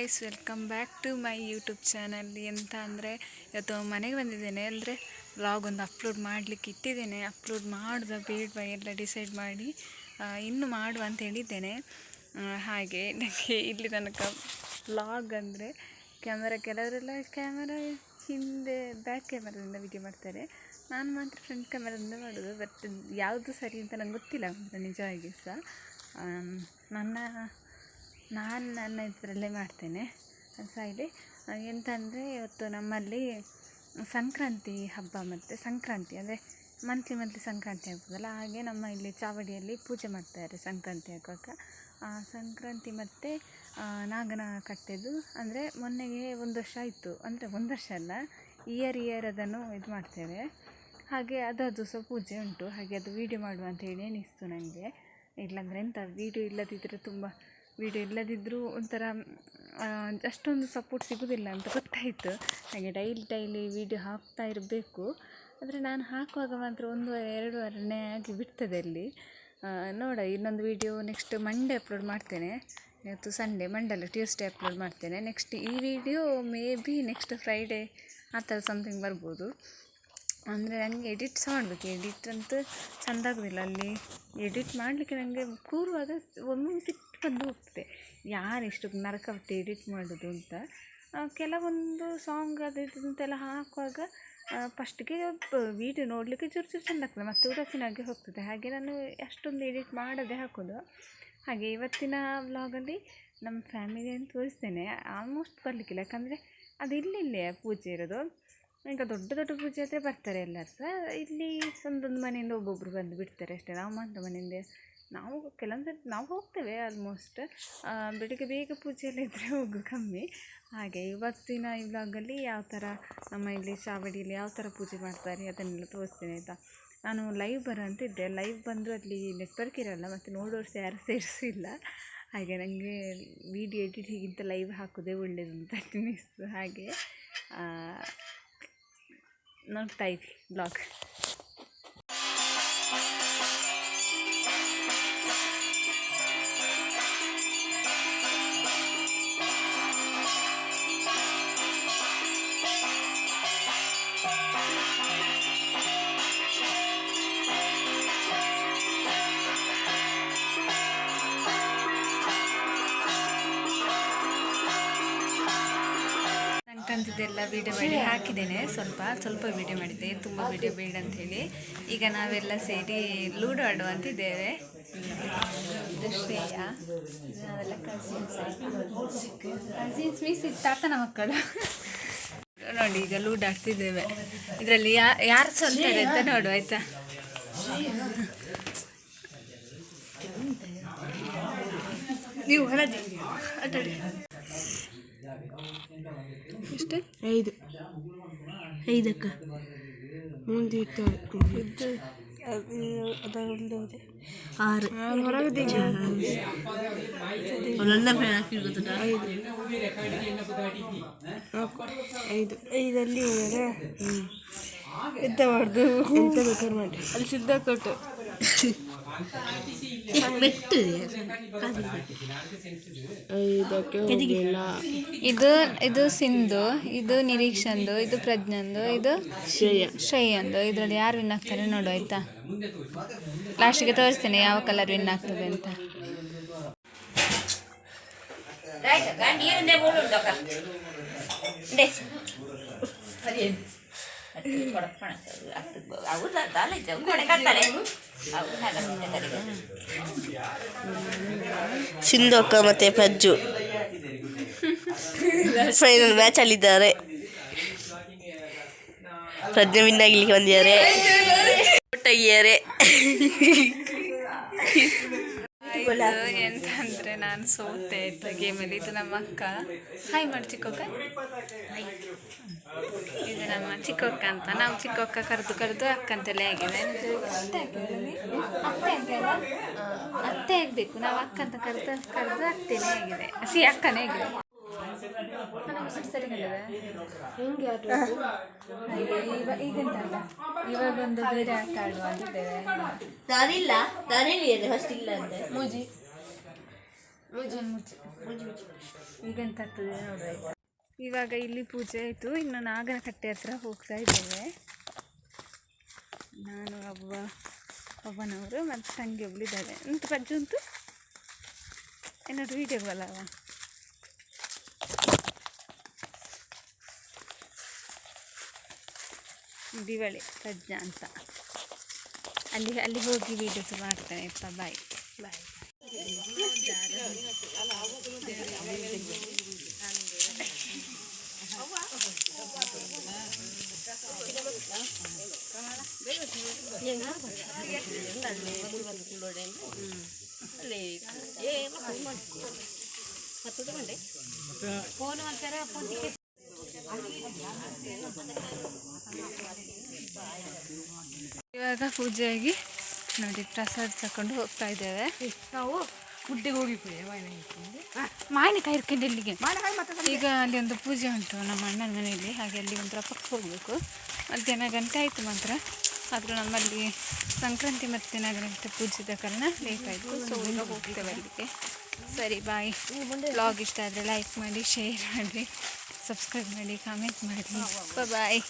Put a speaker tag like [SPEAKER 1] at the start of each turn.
[SPEAKER 1] Guys, welcome back to my YouTube channel. ಎಂತ ಅಂದರೆ ಇವತ್ತು ಮನೆಗೆ ಬಂದಿದ್ದೇನೆ. ಅಂದರೆ ವ್ಲಾಗ್ ಒಂದು ಅಪ್ಲೋಡ್ ಮಾಡಲಿಕ್ಕೆ ಇಟ್ಟಿದ್ದೇನೆ. ಅಪ್ಲೋಡ್ ಮಾಡ್ದೆ ಬೇಡವಾ ಎಲ್ಲ ಡಿಸೈಡ್ ಮಾಡಿ ಇನ್ನು ಮಾಡುವ ಅಂತ ಹೇಳಿದ್ದೇನೆ. ಹಾಗೆ ನನಗೆ ಇಲ್ಲಿ ತನಕ ವ್ಲಾಗ್ ಅಂದರೆ ಕೆಲವರೆಲ್ಲ ಕ್ಯಾಮರಾ ಹಿಂದೆ ಬ್ಯಾಕ್ ಕ್ಯಾಮರಾದಿಂದ ವಿಡಿಯೋ ಮಾಡ್ತಾರೆ. ನಾನು ಮಾತ್ರ ಫ್ರಂಟ್ ಕ್ಯಾಮರಾದಿಂದ ಮಾಡೋದು. ಬಟ್ ಯಾವುದು ಸರಿ ಅಂತ ನಂಗೆ ಗೊತ್ತಿಲ್ಲ ನಿಜವಾಗಿ ಸಹ. ನಾನು ನನ್ನ ಇದರಲ್ಲೇ ಮಾಡ್ತೇನೆ. ಇಲ್ಲಿ ಎಂತಂದರೆ ಇವತ್ತು ನಮ್ಮಲ್ಲಿ ಸಂಕ್ರಾಂತಿ ಹಬ್ಬ ಮತ್ತು ಸಂಕ್ರಾಂತಿ ಅಂದರೆ ಮಂತ್ಲಿ ಸಂಕ್ರಾಂತಿ ಆಗ್ಬೋದಲ್ಲ, ಹಾಗೆ ನಮ್ಮ ಇಲ್ಲಿ ಚಾವಡಿಯಲ್ಲಿ ಪೂಜೆ ಮಾಡ್ತಾರೆ ಸಂಕ್ರಾಂತಿ ಆಗುವಾಗ. ಸಂಕ್ರಾಂತಿ ಮತ್ತು ನಾಗನ ಕಟ್ಟೆದು ಅಂದರೆ ಮೊನ್ನೆಗೆ 1 ವರ್ಷ ಆಯಿತು. ಅಂದರೆ 1 ವರ್ಷ ಅಲ್ಲ, ಇಯರ್ ಅದನ್ನು ಇದು ಮಾಡ್ತೇವೆ. ಹಾಗೆ ಅದು ಸಹ ಪೂಜೆ ಉಂಟು. ಹಾಗೆ ಅದು ವೀಡಿಯೋ ಮಾಡುವ ಅಂತ ಹೇಳಿ ಅನಿಸ್ತು ನನಗೆ. ಇಲ್ಲಾಂದರೆ ಎಂತ ವೀಡಿಯೋ ಇಲ್ಲದಿದ್ದರೂ ಒಂಥರ ಅಷ್ಟೊಂದು ಸಪೋರ್ಟ್ ಸಿಗೋದಿಲ್ಲ ಅಂತ ಗೊತ್ತಾಯಿತು. ಹಾಗೆ ಡೈಲಿ ವೀಡಿಯೋ ಹಾಕ್ತಾ ಇರಬೇಕು. ಆದರೆ ನಾನು ಹಾಕುವಾಗ ಮಾತ್ರ 1-2 ವಾರನೇ ಆಗಿ ಬಿಡ್ತದೆ ಅಲ್ಲಿ. ನೋಡ, ಇನ್ನೊಂದು ವೀಡಿಯೋ ನೆಕ್ಸ್ಟ್ ಮಂಡೇ ಅಪ್ಲೋಡ್ ಮಾಡ್ತೇನೆ. ಇವತ್ತು ಸಂಡೇ, ಮಂಡೇ ಅಲ್ಲ ಟ್ಯೂಸ್ಡೇ ಅಪ್ಲೋಡ್ ಮಾಡ್ತೇನೆ. ನೆಕ್ಸ್ಟ್ ಈ video may be next Friday ಆ ಥರ ಸಮಥಿಂಗ್ ಬರ್ಬೋದು. ಅಂದರೆ ನನಗೆ ಎಡಿಟ್ ಸಹ ಮಾಡಬೇಕು. ಎಡಿಟ್ ಅಂತೂ ಚೆಂದ ಆಗೋದಿಲ್ಲ. ಅಲ್ಲಿ ಎಡಿಟ್ ಮಾಡಲಿಕ್ಕೆ ನನಗೆ ಕೂರುವಾಗ ಒಮ್ಮೊಮ್ಮೆ ಸಿಟ್ಟು ಬಂದು ಹೋಗ್ತದೆ. ಯಾರೆಷ್ಟು ನರಕವತ್ತೆ ಎಡಿಟ್ ಮಾಡೋದು ಅಂತ. ಕೆಲವೊಂದು ಸಾಂಗ್ ಅಂತೆಲ್ಲ ಹಾಕುವಾಗ ಫಸ್ಟಿಗೆ ವೀಡಿಯೋ ನೋಡಲಿಕ್ಕೆ ಚೂರು ಚೆಂದ ಆಗ್ತದೆ, ಮತ್ತು ಉದಾಸೀನಾಗಿ ಹೋಗ್ತದೆ. ಹಾಗೆ ನಾನು ಅಷ್ಟೊಂದು ಎಡಿಟ್ ಮಾಡದೆ ಹಾಕೋದು. ಹಾಗೆ ಇವತ್ತಿನ ವ್ಲಾಗಲ್ಲಿ ನಮ್ಮ ಫ್ಯಾಮಿಲಿಯನ್ನು ತೋರಿಸ್ತೇನೆ. ಆಲ್ಮೋಸ್ಟ್ ಬರಲಿಕ್ಕಿಲ್ಲ, ಯಾಕಂದರೆ ಅದು ಇಲ್ಲೇ ಪೂಜೆ ಇರೋದು. ಈಗ ದೊಡ್ಡ ಪೂಜೆ ಆದರೆ ಬರ್ತಾರೆ ಎಲ್ಲರೂ ಸಹ. ಇಲ್ಲಿ ಒಂದೊಂದು ಮನೆಯಿಂದ ಒಬ್ಬೊಬ್ಬರು ಬಂದು ಬಿಡ್ತಾರೆ ಅಷ್ಟೇ. ನಾವು ಮಾತ್ರ ಮನೆಯಿಂದ ನಾವು ಹೋಗ್ತೇವೆ ಆಲ್ಮೋಸ್ಟ್. ಬೆಳಿಗ್ಗೆ ಬೇಗ ಪೂಜೆಯೆಲ್ಲ ಇದ್ದರೆ ಹೋಗು ಕಮ್ಮಿ. ಹಾಗೆ ಇವತ್ತಿನ ಈ ವ್ಲಾಗಲ್ಲಿ ಯಾವ ಥರ ನಮ್ಮ ಇಲ್ಲಿ ಚಾವಡಿಯಲ್ಲಿ ಯಾವ ಥರ ಪೂಜೆ ಮಾಡ್ತಾರೆ ಅದನ್ನೆಲ್ಲ ತೋರಿಸ್ತೇನೆ, ಆಯಿತಾ. ನಾನು ಲೈವ್ ಬರೋಂತಿದ್ದೆ. ಲೈವ್ ಬಂದರೂ ಅಲ್ಲಿ ನೆಟ್ವರ್ಕ್ ಇರೋಲ್ಲ, ಮತ್ತು ನೋಡೋರು ಸಹ ಯಾರು ಸೇರಿಸಿಲ್ಲ. ಹಾಗೆ ನನಗೆ ವೀಡಿಯೋ ಎಡಿಟಿಗಿಂತ ಲೈವ್ ಹಾಕೋದೇ ಒಳ್ಳೆಯದು ಅಂತ ಅನ್ನಿಸ್ತು. ಹಾಗೆ ನೋಡ್ತಾ ಇದ್ವಿ ಬ್ಲಾಗ್. ಸಂಕ್ರಾಂತಿದೆಲ್ಲ ವೀಡಿಯೋ ಮಾಡಿ ಹಾಕಿದ್ದೇನೆ. ಸ್ವಲ್ಪ ವೀಡಿಯೋ ಮಾಡಿದ್ದೆ, ತುಂಬ ವೀಡಿಯೋ ಬೇಡ ಅಂಥೇಳಿ. ಈಗ ನಾವೆಲ್ಲ ಸೇರಿ ಲೂಡೋ ಆಡುವ ಅಂತಿದ್ದೇವೆ. ಇದು ಶ್ರೇಯ, ನಾವೆಲ್ಲ ಕಸಿನ್ಸ್ ಮೀನ್ಸ್ ತಾತನ ಮಕ್ಕಳು. ನೋಡಿ, ಈಗ ಲೂಡೋ ಆಡ್ತಿದ್ದೇವೆ. ಇದರಲ್ಲಿ ಯಾರು ಸೋಲ್ತಾರೆ ಅಂತ ನೋಡು, ಆಯಿತಾ. ನೀವು ಹೊರಡಿ ಆಟಾಡಿ. ಎಷ್ಟು?
[SPEAKER 2] 5 ಮುಂದೆ ಇತ್ತು. ಅದೊಂದು 6 ಹೊರಗಿದೆ. 5 ಹೋದರೆ ಎಂತ ಮಾಡುದು? ಎಂತ ಬೇಕಾದ್ರೆ ಮಾಡಿ. ಅಲ್ಲಿ ಸಿದ್ಧಕೊಟ್ಟು
[SPEAKER 1] ಇದು ಸಿಂಧು, ಇದು ನಿರೀಕ್ಷಂದು, ಇದು ಪ್ರಜ್ಞಂದು, ಇದು ಶ್ರೇಯಂದು. ಇದರಲ್ಲಿ ಯಾರು ವಿನ್ ಆಗ್ತಾರೆ ನೋಡು, ಆಯಿತಾ. ಲಾಸ್ಟಿಗೆ ತೋರಿಸ್ತೇನೆ ಯಾವ ಕಲರ್ ವಿನ್ ಆಗ್ತದೆ ಅಂತ.
[SPEAKER 2] ಸಿಂಧು ಅಕ್ಕ ಮತ್ತೆ ಪ್ರಜ್ಜು ಫೈನಲ್ ಮ್ಯಾಚ್ ಅಲ್ಲಿದ್ದಾರೆ. ಪ್ರಜ್ಞೆ ವಿನ್ ಆಗಲಿಕ್ಕೆ ಬಂದಿದ್ದಾರೆ.
[SPEAKER 1] ಎಂತ ಅಂದರೆ ನಾನು ಸೋತೆ ಆಯ್ತಾ ಗೇಮಲ್ಲಿ. ಇದು ನಮ್ಮ ಅಕ್ಕ. ಹಾಯ್ ಮಾಡಿ ಚಿಕ್ಕಕ್ಕ. ಇದು ನಮ್ಮ ಚಿಕ್ಕಕ್ಕ ಅಂತ. ನಾವು ಚಿಕ್ಕಕ್ಕ ಕರೆದು ಅಕ್ಕಂತಲೇ ಆಗಿದೆ. ಅತ್ತೆ ಆಗಬೇಕು. ನಾವು ಅಕ್ಕ ಅಂತ ಕರೆದು ಅತ್ತೇನೆ ಆಗಿದೆ. ಅಕ್ಕನೇ ಆಗಿದೆ. ಈಗಂತಲ್ಲ, ಇವಾಗೊಂದು ಬೇರೆ ಆಟ ಆಡುವ ಅಂತಿದ್ದೇವೆ.
[SPEAKER 2] ನಾನಿಲ್ಲ ಫಸ್ಟ್ ಇಲ್ಲ ಅಂತೆ.
[SPEAKER 1] ಮೂಜಿ ಈಗೆಂತ ಆಗ್ತದೆ ನೋಡ್ರಿ. ಇವಾಗ ಇಲ್ಲಿ ಪೂಜೆ ಆಯಿತು, ಇನ್ನು ನಾಗನ ಕಟ್ಟೆ ಹತ್ರ ಹೋಗ್ತಾ ಇದ್ದೇವೆ. ನಾನು ಒಬ್ಬನವರು ಮತ್ತು ತಂಗಿ ಒಬ್ಬಳಿದ್ದಾಳೆ. ಅಂತ ಪಜ್ಜು ಉಂಟು ಏನಾದ್ರು ವೀಡಿಯೋವಲ್ಲ ದಿವಳಿ ಪಜ್ಜ ಅಂತ. ಅಲ್ಲಿ ಹೋಗಿ ವೀಡಿಯೋಸ್ ಮಾಡ್ತಾನೆ. ಬಾಯ್ ಬಾಯ್. ಇವಾಗ ಪೂಜೆಯಾಗಿ ನೋಡಿ ಪ್ರಸಾದ ತಗೊಂಡು ಹೋಗ್ತಾ ಇದ್ದೇವೆ.
[SPEAKER 3] ನಾವು ಗುಡ್ಡೆಗೆ ಹೋಗಿ
[SPEAKER 1] ಮಾವಿನಕಾಯಿ ಇರ್ಕೊಂಡು ಇಲ್ಲಿಗೆ. ಈಗ ಅಲ್ಲಿ ಒಂದು ಪೂಜೆ ಉಂಟು ನಮ್ಮ ಅಣ್ಣನ ಮನೆಯಲ್ಲಿ, ಹಾಗೆ ಅಲ್ಲಿ ಒಂಥರ ಪಕ್ಕ ಹೋಗಬೇಕು. ಮಧ್ಯಾಹ್ನ ಗಂಟೆ ಆಯಿತು ಮಾತ್ರ. ಆದರೂ ನಮ್ಮಲ್ಲಿ ಸಂಕ್ರಾಂತಿ ಮತ್ತು ನಗರಂತೆ ಪೂಜಿದ ಕಾರಣ ಲೇಟ್ ಆಯಿತು. ಸೊ ಈಗ ಹೋಗ್ತೇವೆ ಅಲ್ಲಿಗೆ. ಸರಿ ಬಾಯ್. ಬ್ಲಾಗ್ ಇಷ್ಟ ಆದರೆ ಲೈಕ್ ಮಾಡಿ, ಶೇರ್ ಮಾಡಿ, ಸಬ್ಸ್ಕ್ರೈಬ್ ಮಾಡಿ, ಕಾಮೆಂಟ್ ಮಾಡಿ. ಬಾಯ್.